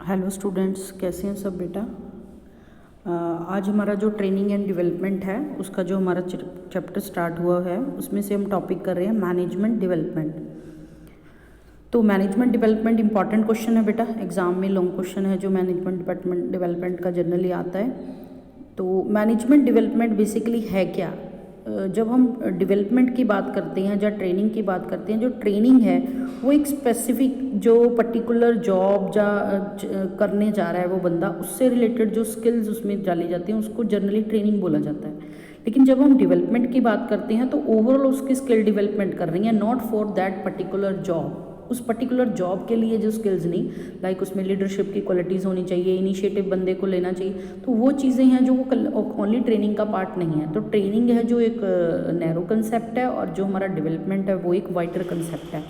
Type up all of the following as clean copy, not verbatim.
Hello students, कैसे हैं सब बेटा। आज हमारा जो ट्रेनिंग एंड डेवलपमेंट है उसका जो हमारा चैप्टर स्टार्ट हुआ है उसमें से हम टॉपिक कर रहे हैं मैनेजमेंट डेवलपमेंट। तो मैनेजमेंट डेवलपमेंट इंपॉर्टेंट क्वेश्चन है बेटा, एग्जाम में लॉन्ग क्वेश्चन है जो मैनेजमेंट डेवलपमेंट का जनरली आता है। तो मैनेजमेंट डेवलपमेंट बेसिकली है क्या। जब हम डेवलपमेंट की बात करते हैं या ट्रेनिंग की बात करते हैं, जो ट्रेनिंग है वो एक स्पेसिफिक जो पर्टिकुलर जॉब करने जा रहा है वो बंदा, उससे रिलेटेड जो स्किल्स उसमें डाली जाती हैं उसको जनरली ट्रेनिंग बोला जाता है। लेकिन जब हम डेवलपमेंट की बात करते हैं तो ओवरऑल उसकी स्किल डेवलपमेंट कर रही हैं, not for that particular job. उस पर्टिकुलर जॉब के लिए जो स्किल्स नहीं, लाइक उसमें लीडरशिप की क्वालिटीज़ होनी चाहिए, इनिशिएटिव बंदे को लेना चाहिए, तो वो चीज़ें हैं जो वो ओनली ट्रेनिंग का पार्ट नहीं है। तो ट्रेनिंग है जो एक नैरो कंसेप्ट है और जो हमारा डेवलपमेंट है वो एक वाइडर कंसेप्ट है।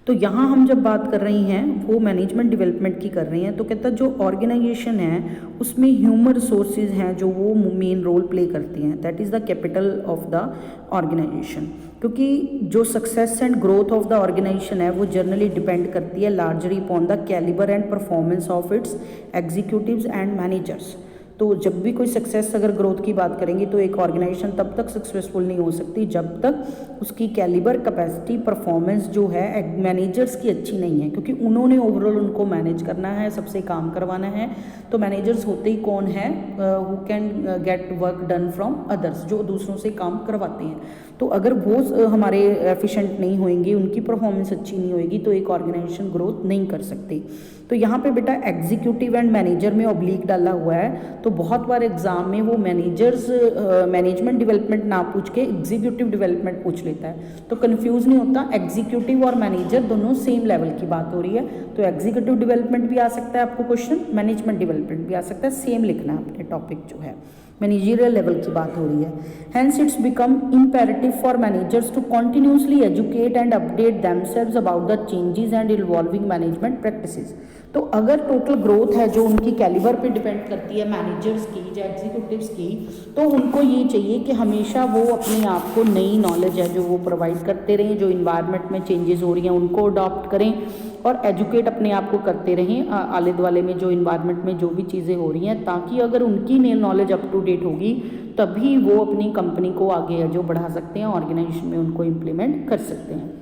तो यहाँ हम जब बात कर रही हैं वो मैनेजमेंट डेवलपमेंट की कर रही हैं, तो कहता जो ऑर्गेनाइजेशन है उसमें ह्यूमन रिसोर्सेज हैं जो वो मेन रोल प्ले करती हैं, that is the capital of the organisation. क्योंकि जो success and growth of the organisation है वो जनरली डिपेंड करती है largely upon the calibre and performance of its executives and managers. तो जब भी कोई सक्सेस अगर ग्रोथ की बात करेंगे तो एक ऑर्गेनाइजेशन तब तक सक्सेसफुल नहीं हो सकती जब तक उसकी कैलिबर, कैपेसिटी, परफॉर्मेंस जो है मैनेजर्स की अच्छी नहीं है, क्योंकि उन्होंने ओवरऑल उनको मैनेज करना है, सबसे काम करवाना है। तो मैनेजर्स होते ही कौन है, who can get work done from others, जो दूसरों से काम करवाते हैं। तो अगर वो हमारे एफिशिएंट नहीं होंगे, उनकी परफॉर्मेंस अच्छी नहीं होगी, तो एक ऑर्गेनाइजेशन ग्रोथ नहीं कर सकती। तो यहाँ पे बेटा एग्जीक्यूटिव एंड मैनेजर में ऑब्लिक डाला हुआ है, तो बहुत बार एग्जाम में वो मैनेजर्स मैनेजमेंट डेवलपमेंट ना पूछ के एग्जीक्यूटिव डेवलपमेंट पूछ लेता है, तो कंफ्यूज नहीं होता। एग्जीक्यूटिव और मैनेजर दोनों सेम लेवल की बात हो रही है, तो एग्जीक्यूटिव डेवलपमेंट भी आ सकता है आपको क्वेश्चन, मैनेजमेंट डेवलपमेंट भी आ सकता है, सेम लिखना है अपने टॉपिक जो है, मैनेजरियल लेवल की बात हो रही है। Hence its become imperative for managers to continuously educate and update themselves about the changes and evolving management practices. तो अगर टोटल ग्रोथ है जो उनकी कैलिबर पे डिपेंड करती है मैनेजर्स की या एग्जीक्यूटिव्स की, तो उनको ये चाहिए कि हमेशा वो अपने आप को नई नॉलेज है जो वो प्रोवाइड करते रहें, जो इन्वायरमेंट में चेंजेस हो रही हैं उनको अडॉप्ट करें और एजुकेट अपने आप को करते रहें आले दुआले में जो इन्वायरमेंट में जो भी चीज़ें हो रही हैं, ताकि अगर उनकी नॉलेज अप टू डेट होगी तभी वो अपनी कंपनी को आगे जो बढ़ा सकते हैं, ऑर्गेनाइजेशन में उनको इम्प्लीमेंट कर सकते हैं।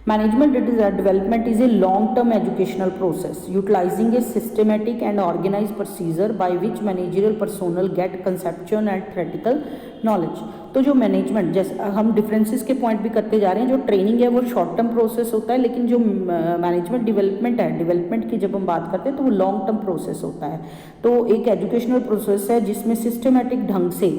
Management development is a long-term educational process utilizing a systematic and organized procedure by which managerial personnel get conceptual and theoretical knowledge। तो जो मैनेजमेंट, जैसे हम डिफरेंसेस के पॉइंट भी करते जा रहे हैं, जो ट्रेनिंग है वो शॉर्ट टर्म प्रोसेस होता है, लेकिन जो मैनेजमेंट डेवलपमेंट है, डेवलपमेंट की जब हम बात करते हैं तो वो लॉन्ग टर्म प्रोसेस होता है। तो एक एजुकेशनल प्रोसेस है जिसमें सिस्टमेटिक ढंग से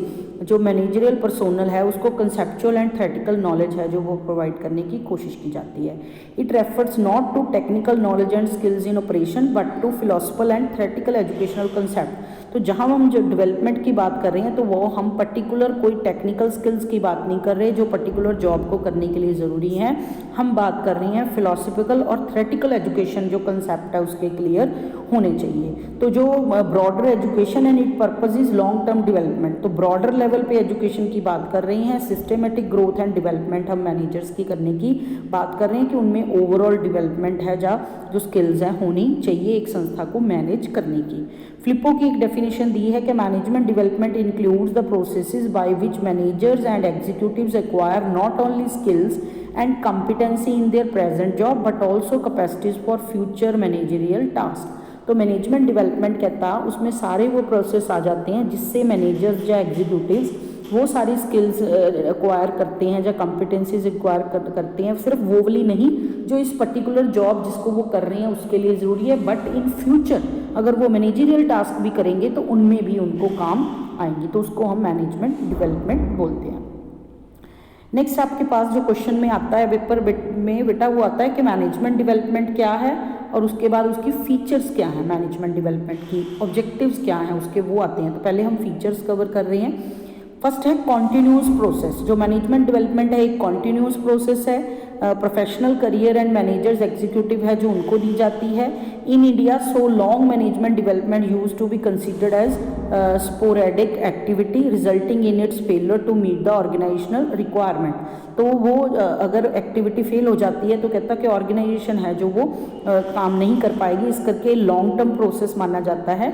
जो मैनेजरियल पर्सोनल है उसको कंसेप्चुअल एंड थ्योरेटिकल नॉलेज है जो वो प्रोवाइड करने की कोशिश की जाती है। It refers not to technical knowledge and skills in operation but to philosophical and theoretical educational concept. तो जहाँ हम जो डेवलपमेंट की बात कर रहे हैं तो वो हम पर्टिकुलर कोई टेक्निकल स्किल्स की बात नहीं कर रहे जो पर्टिकुलर जॉब को करने के लिए ज़रूरी है, हम बात कर रही हैं फिलोसफिकल और थ्योरेटिकल एजुकेशन जो कंसेप्ट है उसके क्लियर होने चाहिए। तो जो broader education and it purpose is long term development, तो ब्रॉडर लेवल पे एजुकेशन की बात कर रही हैं, सिस्टमेटिक ग्रोथ एंड डेवलपमेंट हम मैनेजर्स की करने की बात कर रहे हैं कि उनमें ओवरऑल डेवलपमेंट है जो स्किल्स हैं होनी चाहिए एक संस्था को मैनेज करने की। फ्लिपो की एक डेफिनेशन दी है कि management development includes the processes by which managers and executives acquire not only skills and competency in their present job but also capacities for future managerial task. तो मैनेजमेंट डेवलपमेंट कहता है उसमें सारे वो प्रोसेस आ जाते हैं जिससे मैनेजर्स या एग्जीक्यूटिव्स वो सारी स्किल्स एक्वायर करते हैं या कॉम्पिटेंसीज एक्वायर करते हैं, सिर्फ वो वाली नहीं जो इस पर्टिकुलर जॉब जिसको वो कर रहे हैं उसके लिए ज़रूरी है, बट इन फ्यूचर अगर वो मैनेजरियल टास्क भी करेंगे तो उनमें भी उनको काम आएंगी, तो उसको हम मैनेजमेंट डेवलपमेंट बोलते हैं। नेक्स्ट आपके पास जो क्वेश्चन में आता है पेपर में बेटा वो आता है कि मैनेजमेंट डेवलपमेंट क्या है और उसके बाद उसकी फीचर्स क्या है, मैनेजमेंट डेवलपमेंट की ऑब्जेक्टिव्स क्या हैं उसके, वो आते हैं। तो पहले हम फीचर्स कवर कर रहे हैं। फर्स्ट है कॉन्टिन्यूस प्रोसेस। जो मैनेजमेंट डेवलपमेंट है एक कॉन्टिन्यूस प्रोसेस है, professional career and managers executive है जो उनको दी जाती है। In India so long management development use to be considered as sporadic activity resulting in its failure to meet the organisational requirement. तो वो अगर एक्टिविटी फेल हो जाती है तो कहता है कि ऑर्गेनाइजेशन है जो वो काम नहीं कर पाएगी, इस करके लॉन्ग टर्म प्रोसेस माना जाता है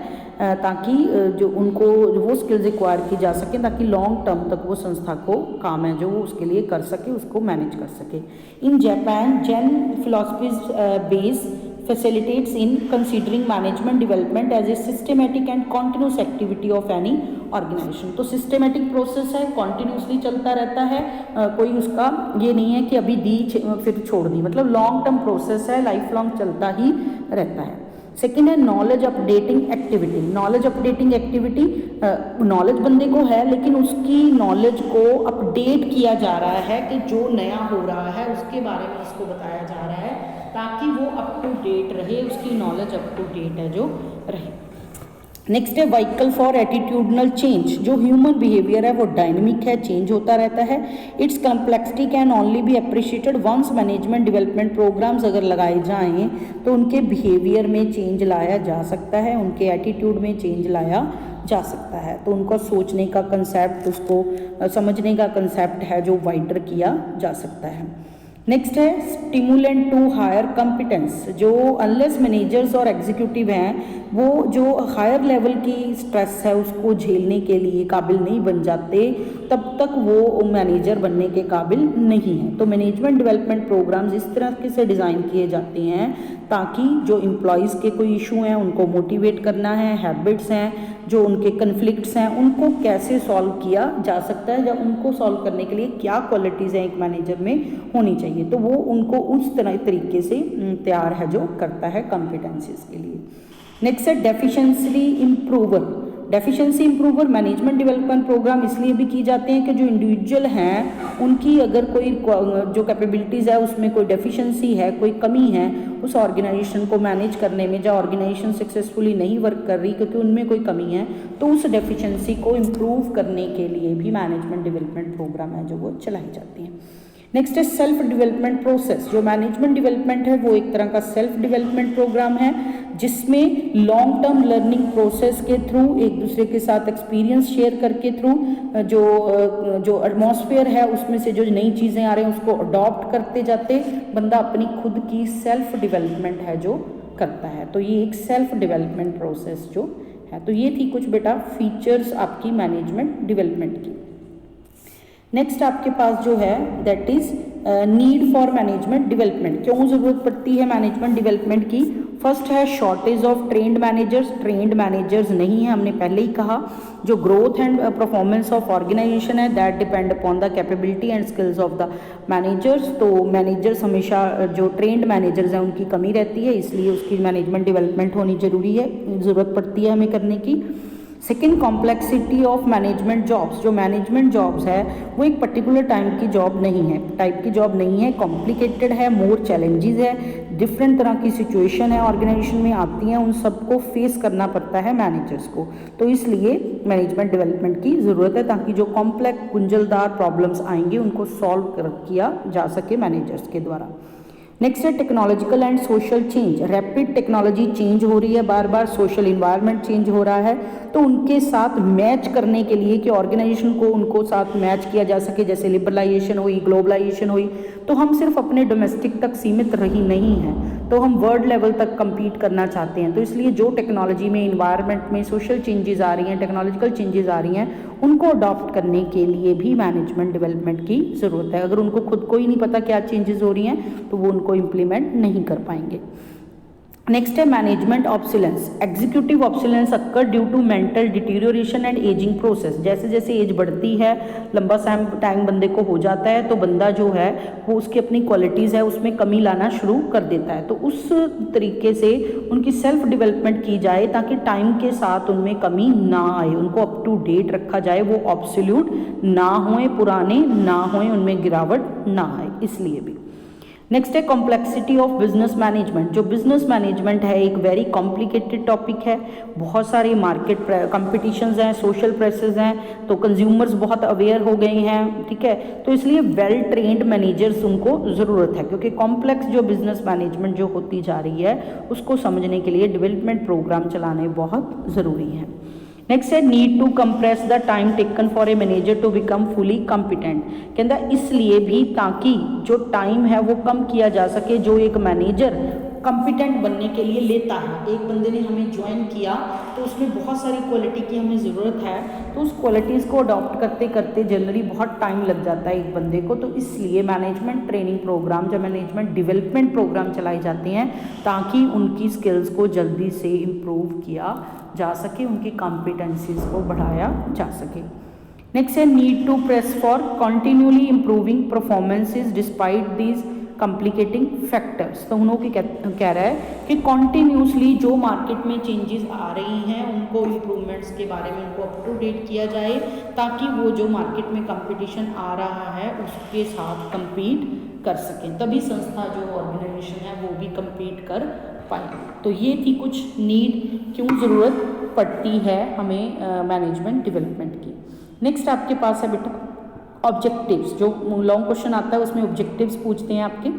ताकि जो उनको वो स्किल्स एक्वायर की जा सके ताकि लॉन्ग टर्म तक वो संस्था को काम है जो वो उसके लिए कर सके, उसको मैनेज कर सके। In Japan Jain philosophies base facilitates in considering management development as a systematic and continuous activity of any organization। तो systematic process है, continuously चलता रहता है, कोई उसका ये नहीं है कि अभी दी फिर छोड़ दी, मतलब लॉन्ग टर्म प्रोसेस है, लाइफ लॉन्ग चलता ही रहता है। सेकेंड है knowledge updating activity. Knowledge updating activity, knowledge बंदे को है लेकिन उसकी नॉलेज को अपडेट किया जा रहा है कि जो नया हो रहा है उसके बारे में उसको बताया जा रहा है ताकि वो अप टू डेट रहे, उसकी नॉलेज अप टू डेट है जो रहे। नेक्स्ट है व्हीकल फॉर एटीट्यूडनल चेंज। जो ह्यूमन बिहेवियर है वो डायनेमिक है, चेंज होता रहता है। Its complexity can only be appreciated once management development programmes अगर लगाए जाएं तो उनके बिहेवियर में चेंज लाया जा सकता है, उनके एटीट्यूड में चेंज लाया जा सकता है। तो उनका सोचने का कंसेप्ट, उसको समझने का कंसेप्ट है जो वाइडर किया जा सकता है। नेक्स्ट है स्टिमुलेंट टू हायर कॉम्पिटेंस। जो अनलेस मैनेजर्स और एग्जीक्यूटिव हैं वो जो हायर लेवल की स्ट्रेस है उसको झेलने के लिए काबिल नहीं बन जाते तब तक वो मैनेजर बनने के काबिल नहीं है। तो मैनेजमेंट डेवलपमेंट प्रोग्राम्स इस तरह से डिज़ाइन किए जाते हैं ताकि जो एम्प्लॉयज़ के कोई इशू हैं उनको मोटिवेट करना है, हैबिट्स हैं जो उनके कन्फ्लिक्ट्स हैं उनको कैसे सॉल्व किया जा सकता है, जब उनको सॉल्व करने के लिए क्या क्वालिटीज़ हैं एक मैनेजर में होनी चाहिए, तो वो उनको उस तरीके से तैयार है जो करता है कॉम्पिटेंसीज के लिए। नेक्स्ट है deficiency improver. Deficiency improver management development programme इसलिए भी की जाते हैं कि जो इंडिविजुअल हैं उनकी अगर कोई जो कैपेबिलिटीज़ है उसमें कोई डेफिशिएंसी है, कोई कमी है उस ऑर्गेनाइजेशन को मैनेज करने में, जब ऑर्गेनाइजेशन सक्सेसफुली नहीं वर्क कर रही क्योंकि उनमें कोई कमी है, तो उस डेफिशिएंसी को इम्प्रूव करने के लिए भी मैनेजमेंट डेवलपमेंट प्रोग्राम है जो वो चलाई जाती हैं। नेक्स्ट है सेल्फ डेवलपमेंट प्रोसेस। जो मैनेजमेंट डेवलपमेंट है वो एक तरह का सेल्फ डेवलपमेंट प्रोग्राम है जिसमें लॉन्ग टर्म लर्निंग प्रोसेस के थ्रू, एक दूसरे के साथ एक्सपीरियंस शेयर करके थ्रू, जो एटमॉस्फेयर है उसमें से जो नई चीज़ें आ रही हैं उसको अडॉप्ट करते जाते बंदा अपनी खुद की सेल्फ डेवलपमेंट है जो करता है। तो ये एक सेल्फ डेवलपमेंट प्रोसेस जो है। तो ये थी कुछ बेटा फीचर्स आपकी मैनेजमेंट डेवलपमेंट की। नेक्स्ट आपके पास जो है that is need for management development. क्यों ज़रूरत पड़ती है मैनेजमेंट डेवलपमेंट की? फर्स्ट है shortage of trained managers. Trained managers नहीं है, हमने पहले ही कहा। जो growth and performance of organisation है that depend upon the capability and skills of the managers. तो मैनेजर्स हमेशा जो ट्रेंड मैनेजर्स हैं उनकी कमी रहती है, इसलिए उसकी मैनेजमेंट डेवलपमेंट होनी जरूरी है, ज़रूरत पड़ती है हमें करने की। Second complexity of management jobs. जो मैनेजमेंट जॉब्स है वो एक पर्टिकुलर टाइप की जॉब नहीं है, कॉम्प्लिकेटेड है, मोर चैलेंजेस है, डिफरेंट तरह की सिचुएशन है ऑर्गेनाइजेशन में आती हैं, उन सबको फेस करना पड़ता है मैनेजर्स को। तो इसलिए मैनेजमेंट डेवलपमेंट की ज़रूरत है ताकि जो कॉम्प्लेक्स गुंजलदार प्रॉब्लम्स आएंगे उनको सॉल्व किया जा सके मैनेजर्स के द्वारा। नेक्स्ट है technological and social change. Rapid technology change हो रही है, बार बार सोशल इन्वायरमेंट चेंज हो रहा है, तो उनके साथ मैच करने के लिए कि ऑर्गेनाइजेशन को उनको साथ मैच किया जा सके, जैसे लिबरलाइजेशन हुई, ग्लोबलाइजेशन हुई, तो हम सिर्फ अपने डोमेस्टिक तक सीमित रही नहीं हैं, तो हम वर्ल्ड लेवल तक कम्पीट करना चाहते हैं। तो इसलिए जो टेक्नोलॉजी में, इन्वायरमेंट में सोशल चेंजेस आ रही हैं, टेक्नोलॉजिकल चेंजेस आ रही हैं, उनको अडॉप्ट करने के लिए भी मैनेजमेंट डेवलपमेंट की ज़रूरत है। अगर उनको खुद को ही नहीं पता क्या चेंजेस हो रही हैं तो वो उनको इम्प्लीमेंट नहीं कर पाएंगे। नेक्स्ट है management obsolescence. Executive obsolescence occur due to mental deterioration and ageing process. जैसे जैसे एज बढ़ती है, लंबा टाइम बंदे को हो जाता है, तो बंदा जो है वो उसकी अपनी क्वालिटीज़ है उसमें कमी लाना शुरू कर देता है। तो उस तरीके से उनकी सेल्फ डेवलपमेंट की जाए ताकि टाइम के साथ उनमें कमी ना आए, उनको अप टू डेट रखा जाए, वो ऑब्सोल्यूट ना होए, पुराने ना होए, उनमें गिरावट ना आए, इसलिए भी। नेक्स्ट है कॉम्प्लेक्सिटी ऑफ बिजनेस मैनेजमेंट। जो बिजनेस मैनेजमेंट है एक वेरी कॉम्प्लिकेटेड टॉपिक है, बहुत सारे मार्केट कंपटीशंस हैं, सोशल प्रेसेस हैं, तो कंज्यूमर्स बहुत अवेयर हो गए हैं, ठीक है, तो इसलिए वेल ट्रेंड मैनेजर्स उनको ज़रूरत है, क्योंकि कॉम्प्लेक्स जो बिजनेस मैनेजमेंट जो होती जा रही है उसको समझने के लिए डेवलपमेंट प्रोग्राम चलाने बहुत ज़रूरी है। नेक्स्ट है need to compress the time taken for a manager to become fully competent. कहता इसलिए भी ताकि जो टाइम है वो कम किया जा सके जो एक मैनेजर कॉम्पिटेंट बनने के लिए लेता है। एक बंदे ने हमें ज्वाइन किया तो उसमें बहुत सारी क्वालिटी की हमें ज़रूरत है, तो उस क्वालिटीज़ को अडॉप्ट करते करते जनरली बहुत टाइम लग जाता है एक बंदे को, तो इसलिए मैनेजमेंट ट्रेनिंग प्रोग्राम या मैनेजमेंट डेवलपमेंट प्रोग्राम चलाए जाते हैं ताकि उनकी स्किल्स को जल्दी से इम्प्रूव किया जा सके, उनकी कॉम्पिटेंसीज को बढ़ाया जा सके। नेक्स्ट है need to press for continuously improving performances despite these complicating factors. तो उन्होंने कह रहा है कि कॉन्टीन्यूसली जो मार्केट में चेंजेस आ रही हैं उनको इम्प्रूवमेंट्स के बारे में उनको अप टू डेट किया जाए ताकि वो जो मार्केट में कंपटीशन आ रहा है उसके साथ compete कर सकें, तभी संस्था जो ऑर्गेनाइजेशन है वो भी compete कर पाए। तो ये थी कुछ नीड, क्यों ज़रूरत पड़ती है हमें मैनेजमेंट डेवलपमेंट की। नेक्स्ट आपके पास है बेटा ऑब्जेक्टिव्स। जो लॉन्ग क्वेश्चन आता है उसमें ऑब्जेक्टिव्स पूछते हैं आपके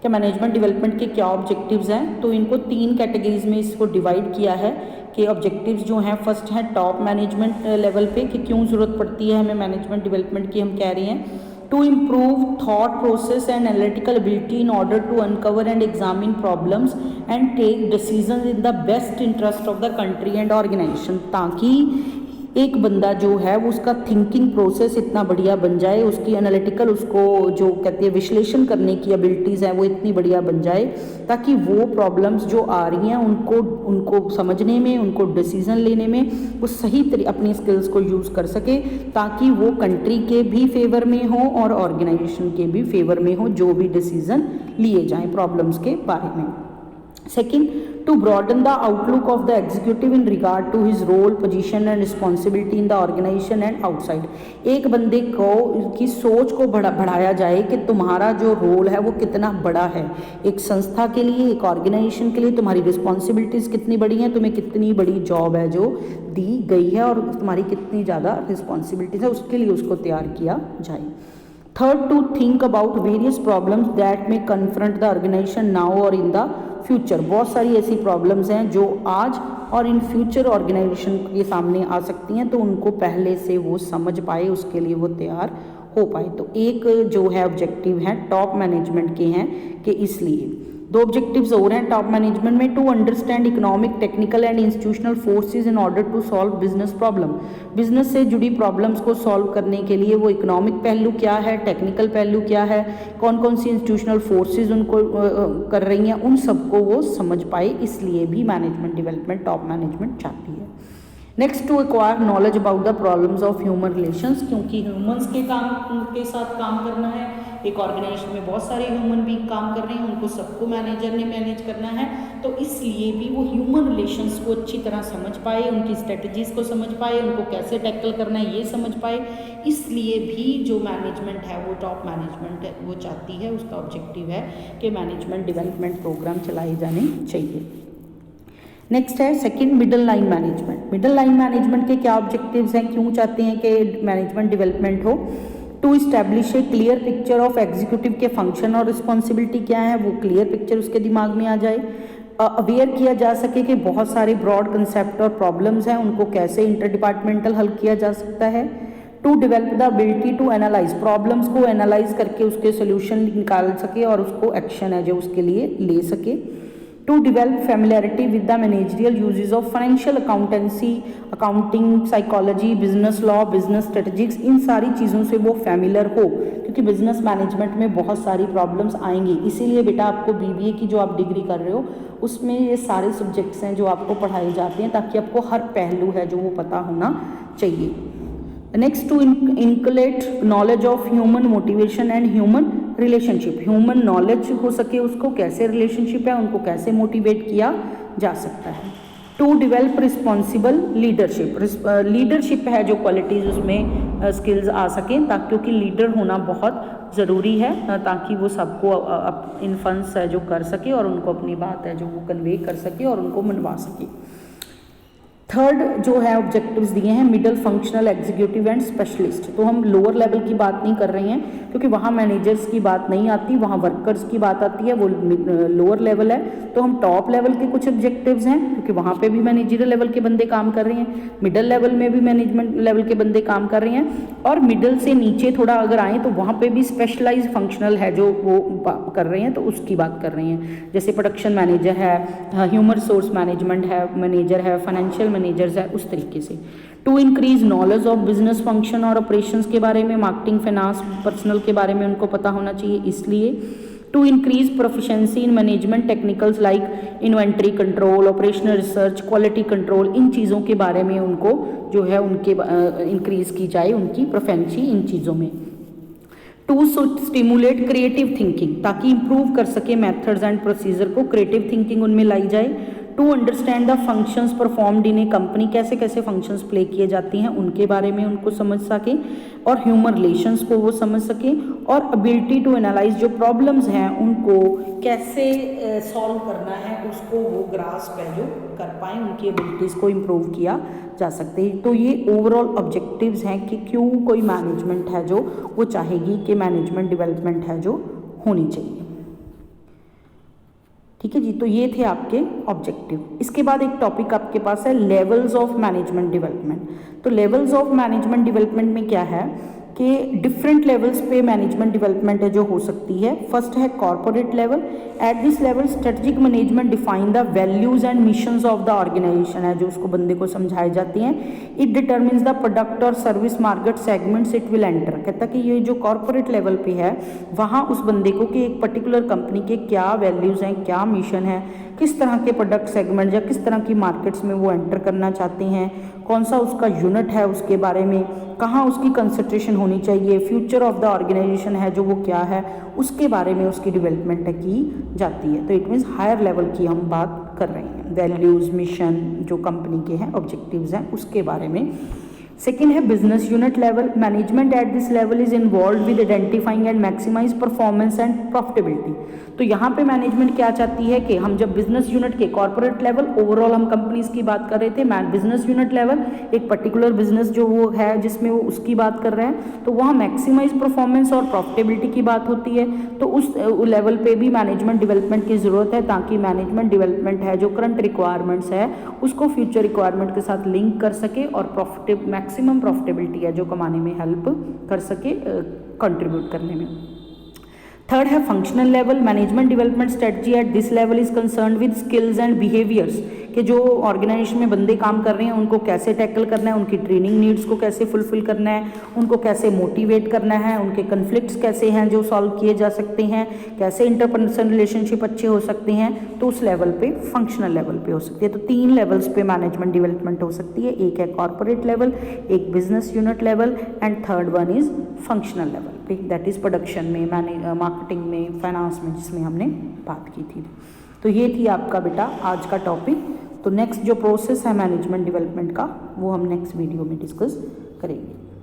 कि मैनेजमेंट डेवलपमेंट के क्या ऑब्जेक्टिव्स हैं। तो इनको 3 कैटेगरीज में इसको डिवाइड किया है कि ऑब्जेक्टिव्स जो हैं फर्स्ट है टॉप मैनेजमेंट लेवल पे कि क्यों ज़रूरत पड़ती है हमें मैनेजमेंट डेवलपमेंट की। हम कह रहे हैं to improve thought process and analytical ability in order to uncover and examine problems and take decision in the best interest of the country and organisation, ताकि एक बंदा जो है वो उसका थिंकिंग प्रोसेस इतना बढ़िया बन जाए, उसकी एनालिटिकल उसको जो कहते हैं विश्लेषण करने की एबिलिटीज़ हैं वो इतनी बढ़िया बन जाए ताकि वो प्रॉब्लम्स जो आ रही हैं उनको समझने में, उनको डिसीज़न लेने में वो सही अपनी स्किल्स को यूज़ कर सके ताकि वो कंट्री के भी फेवर में हो और ऑर्गेनाइजेशन के भी फेवर में हो जो भी डिसीज़न लिए जाएँ प्रॉब्लम्स के बारे में। Second, to broaden the outlook of the executive in regard to his role, position and responsibility in the organization and outside. एक बंदे को की सोच को बढ़ाया जाए कि तुम्हारा जो रोल है वो कितना बड़ा है, एक संस्था के लिए, एक ऑर्गेनाइजेशन के लिए तुम्हारी रिस्पॉन्सिबिलिटीज़ कितनी बड़ी हैं, तुम्हें कितनी बड़ी जॉब है जो दी गई है और तुम्हारी कितनी ज़्यादा रिस्पॉन्सिबिलिटीज़ है, उसके लिए उसको तैयार किया जाए। Third, to think about various problems that may confront the organization now और इन द फ्यूचर। बहुत सारी ऐसी प्रॉब्लम्स हैं जो आज और इन फ्यूचर ऑर्गेनाइजेशन के सामने आ सकती हैं, तो उनको पहले से वो समझ पाए, उसके लिए वो तैयार हो पाए। तो एक जो है ऑब्जेक्टिव है टॉप मैनेजमेंट के हैं कि इसलिए 2 ऑब्जेक्टिव्स और हैं टॉप मैनेजमेंट में, to understand economic, technical and institutional forces in order to solve business problem. Business से जुड़ी प्रॉब्लम्स को सॉल्व करने के लिए वो इकोनॉमिक पहलू क्या है, टेक्निकल पहलू क्या है, कौन कौन सी इंस्टीट्यूशनल फोर्सेस उनको कर रही हैं, उन सबको वो समझ पाए, इसलिए भी मैनेजमेंट डेवलपमेंट टॉप मैनेजमेंट चाहती है। Next, to acquire knowledge about the problems of human relations, क्योंकि ह्यूमंस के साथ काम करना है, एक ऑर्गेनाइजेशन में बहुत सारे ह्यूमन बीइंग काम कर रहे हैं, उनको सबको मैनेजर ने मैनेज करना है, तो इसलिए भी वो ह्यूमन रिलेशंस को अच्छी तरह समझ पाए, उनकी स्ट्रेटजीज़ को समझ पाए, उनको कैसे टैकल करना है ये समझ पाए, इसलिए भी जो मैनेजमेंट है वो टॉप मैनेजमेंट वो चाहती है, उसका ऑब्जेक्टिव है कि मैनेजमेंट डेवलपमेंट प्रोग्राम चलाए जाने चाहिए। नेक्स्ट है second, middle line management. Middle line management के क्या ऑब्जेक्टिव्स हैं, क्यों चाहते हैं कि मैनेजमेंट डेवलपमेंट हो। To establish a clear picture of executive के फंक्शन और रिस्पॉन्सिबिलिटी क्या है, वो क्लियर पिक्चर उसके दिमाग में आ जाए। अवेयर किया जा सके कि बहुत सारे ब्रॉड कंसेप्ट और प्रॉब्लम्स हैं, उनको कैसे इंटर डिपार्टमेंटल हल किया जा सकता है। To develop the ability to analyse, problems को एनालाइज करके उसके सोल्यूशन निकाल सके और उसको एक्शन है जो उसके लिए ले सके। To develop familiarity with the managerial uses of financial accountancy, accounting, psychology, business law, business strategics, इन सारी चीज़ों से वो फैमिलियर हो, क्योंकि बिजनेस मैनेजमेंट में बहुत सारी प्रॉब्लम्स आएंगी। इसीलिए बेटा आपको बीबीए की जो आप डिग्री कर रहे हो उसमें ये सारे सब्जेक्ट्स हैं जो आपको पढ़ाए जाते हैं, ताकि आपको हर पहलू है जो वो पता होना चाहिए। Next, to inculcate knowledge of human motivation and human relationship, human knowledge हो सके उसको कैसे रिलेशनशिप है उनको कैसे मोटिवेट किया जा सकता है। To develop responsible leadership, leadership है जो क्वालिटीज़ उसमें स्किल्स आ सकें, ताकि क्योंकि लीडर होना बहुत ज़रूरी है ताकि वो सबको इन्फ्लुएंस है जो कर सके और उनको अपनी बात है जो वो कन्वे कर सके और उनको मनवा सके। थर्ड जो है ऑब्जेक्टिव्स दिए हैं middle functional executive and specialist. तो हम लोअर लेवल की बात नहीं कर रहे हैं क्योंकि वहाँ मैनेजर्स की बात नहीं आती, वहाँ वर्कर्स की बात आती है, वो लोअर लेवल है। तो हम टॉप लेवल के कुछ ऑब्जेक्टिव्स हैं क्योंकि वहाँ पे भी मैनेजरियल लेवल के बंदे काम कर रहे हैं, मिडल लेवल में भी मैनेजमेंट लेवल के बंदे काम कर रहे हैं, और मिडल से नीचे थोड़ा अगर आएँ तो वहाँ पे भी स्पेशलाइज फंक्शनल है जो वो कर रहे हैं, तो उसकी बात कर रहे हैं। जैसे प्रोडक्शन मैनेजर है, ह्यूमन रिसोर्स मैनेजमेंट है मैनेजर है, फाइनेंशियल मैनेजर्स है, उस तरीके से। To increase knowledge of business function और ऑपरेशंस के बारे में, मार्केटिंग, फाइनेंस, पर्सनल के बारे में उनको पता होना चाहिए इसलिए। To increase proficiency in management technicals like inventory control, operational research, quality control, इन चीज़ों के बारे में उनको जो है उनके इंक्रीज की जाए उनकी प्रोफिशिएंसी इन चीज़ों में। टू स्टिमुलेट क्रिएटिव थिंकिंग, ताकि इंप्रूव कर सके मेथड्स एंड प्रोसीजर को, क्रिएटिव थिंकिंग उनमें लाई जाए। To understand the functions performed in a company, कैसे कैसे फंक्शंस प्ले किए जाती हैं उनके बारे में उनको समझ सके, और ह्यूमन रिलेशंस को वो समझ सके, और एबिलिटी टू एनालाइज जो प्रॉब्लम्स हैं उनको कैसे सॉल्व करना है उसको वो ग्रास्प है जो कर पाएँ, उनकी एबिलिटीज़ को इम्प्रूव किया जा सकते हैं। तो ये ओवरऑल ऑब्जेक्टिव्स हैं कि क्यों कोई मैनेजमेंट है जो वो चाहेगी कि मैनेजमेंट डेवलपमेंट है जो होनी चाहिए। ठीक है जी, तो ये थे आपके ऑब्जेक्टिव। इसके बाद एक टॉपिक आपके पास है लेवल्स ऑफ मैनेजमेंट डेवलपमेंट। तो लेवल्स ऑफ मैनेजमेंट डेवलपमेंट में क्या है कि डिफरेंट लेवल्स पे मैनेजमेंट डेवलपमेंट है जो हो सकती है। फर्स्ट है corporate level. At this level strategic management define the values and missions of the organisation है जो उसको बंदे को समझाई जाती हैं। इट डिटर्मिन्स द प्रोडक्ट और service market segments it will enter. कहता कि ये जो कॉर्पोरेट लेवल पे है वहाँ उस बंदे को कि एक पर्टिकुलर कंपनी के क्या वैल्यूज़ हैं, क्या मिशन है, किस तरह के प्रोडक्ट सेगमेंट या किस तरह की मार्केट्स में वो एंटर करना चाहते हैं, कौन सा उसका यूनिट है उसके बारे में, कहाँ उसकी कंसंट्रेशन होनी चाहिए, फ्यूचर ऑफ द ऑर्गेनाइजेशन है जो वो क्या है उसके बारे में उसकी डेवलपमेंट की जाती है। तो इट मीन्स हायर लेवल की हम बात कर रहे हैं। वैल्यूज़, मिशन जो कंपनी के हैं, ऑब्जेक्टिव्स हैं, उसके बारे में। सेकेंड है business unit level. Management at this level is involve with identifying and maximise performance and profitability. तो यहाँ पे मैनेजमेंट क्या चाहती है कि हम जब बिजनेस यूनिट के कॉर्पोरेट लेवल, ओवरऑल हम कंपनीज की बात कर रहे थे, बिजनेस यूनिट लेवल एक पर्टिकुलर बिजनेस जो वो है जिसमें वो उसकी बात कर रहे हैं, तो वहाँ मैक्सिमाइज परफॉर्मेंस और प्रॉफिटेबिलिटी की बात होती है। तो उस लेवल पे भी मैनेजमेंट डेवलपमेंट की ज़रूरत है ताकि मैनेजमेंट डेवलपमेंट है जो करंट रिक्वायरमेंट्स है उसको फ्यूचर रिक्वायरमेंट के साथ लिंक कर सके और मैक्सिमम प्रॉफिटेबिलिटी है जो कमाने में हेल्प कर सके, कंट्रीब्यूट करने में। थर्ड है functional level. Management development strategy eight this level is concern with skills and behaviours, कि जो ऑर्गेनाइजेशन में बंदे काम कर रहे हैं उनको कैसे टैकल करना है, उनकी ट्रेनिंग नीड्स को कैसे फुलफिल करना है, उनको कैसे मोटिवेट करना है, उनके कन्फ्लिक्ट्स कैसे हैं जो सॉल्व किए जा सकते हैं, कैसे इंटरपर्सनल रिलेशनशिप अच्छे हो सकते हैं, तो उस लेवल पे फंक्शनल लेवल पे हो सकती है। तो 3 लेवल्स पे मैनेजमेंट डेवलपमेंट हो सकती है, एक है कॉर्पोरेट लेवल, एक business unit level and third one is functional level पे, दैट इज प्रोडक्शन में, मार्केटिंग में, फाइनेंस में, जिसमें हमने बात की थी। तो ये थी आपका बेटा आज का टॉपिक। तो नेक्स्ट जो प्रोसेस है मैनेजमेंट डेवलपमेंट का वो हम नेक्स्ट वीडियो में डिस्कस करेंगे।